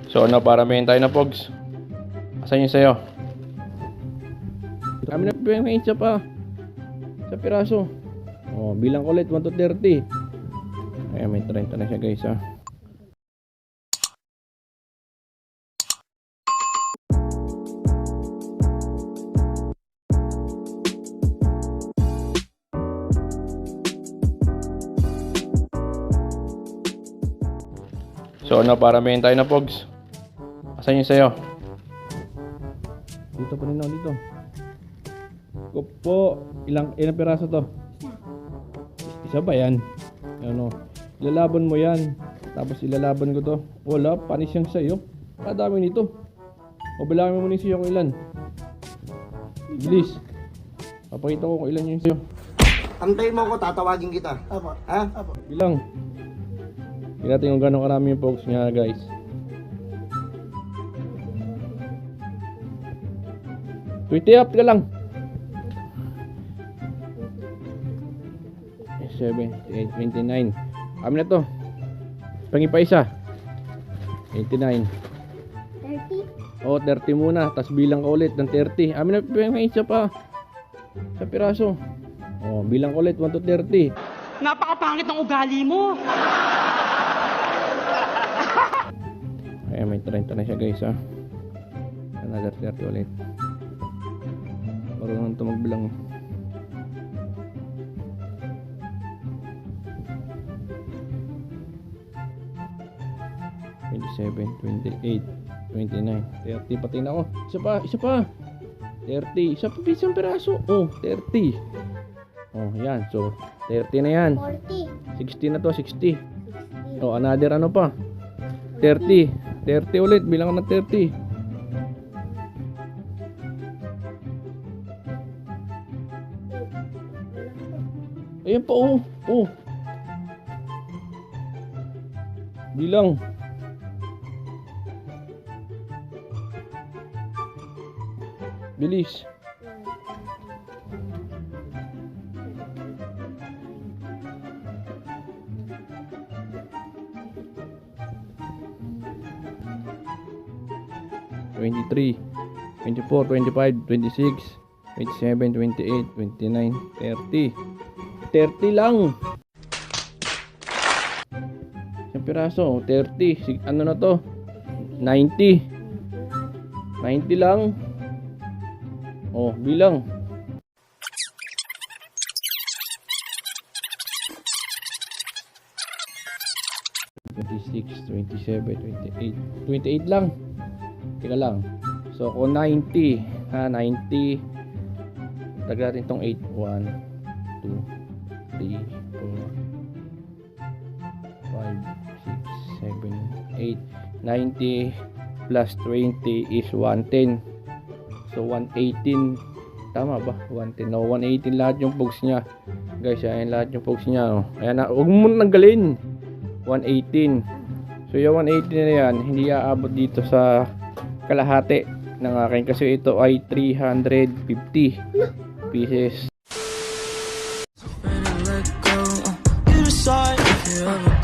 So ano, para main tayo na pogs. Asan yung sayo? Kami na main siya pa. Sa piraso. Oh, bilang ulit 1 to 30. Ayan, may 30 na siya guys ha. So ano, para main tayo na pogs. Asan yung sayo? Dito pa rin ako dito. Kupo, ilang piraso to? Isa ba yan? Ano, ilalaban mo yan. Tapos ilalaban ko to. Wala, panis yung sayo. Kadami nito. O bilangin mo muna yung sayo kung ilan. Bilis. Papakita ko kung ilan yung sayo. Antayin mo ako, tatawagin kita. Apo. Ha? Apo. Bilang. Tingnan natin kung gano'ng karami yung pogs niya guys. Tweety up ka lang. 7, 8, 29. Amin na to. Pangipa isa. 89. 30? Oh, 30 muna. Tapos bilang ka ulit ng 30. Amin na pangipa isa pa. Sa piraso. Oh, bilang ka ulit 1 to 30. Napakapangit ng ugali mo. Ayan, may 30 na siya guys ha. Another 30 ulit. Marunong ito magbilang. Seven, 28, 29, 30, pati na ako. Isa pa. 30, isang piraso. Oh, 30. Oh, yan. So, 30 na yan. 40? 60 na to, 60. 60? Oh, another ano pa? 30. 30 ulit, bilang ko ng 30. Ayan pa, oh. Oh. Bilang. Bilis. Twenty-three, 24, 25, 26, 27, 28, 29, 30. 30 lang. Isang piraso, 30. Ano na to? 90. 90 lang. Oh, bilang. 26, 27, 28. 28 lang. Teka lang. So, kung 90, ha, 90. Tagla natin itong 8. 1, 2, 3, 4, 5, 6, 7, 8. 90 plus 20 is 110. So 118. Tama ba? 110. No, 118 lahat yung pogs niya. Guys, ayan lahat yung pogs niya. Oh. Ayan na. Huwag mo nanggalin. 118. So yung 118 na yan, hindi aabot dito sa kalahati ng akin. Kasi ito ay 350 pieces. You decide if you ever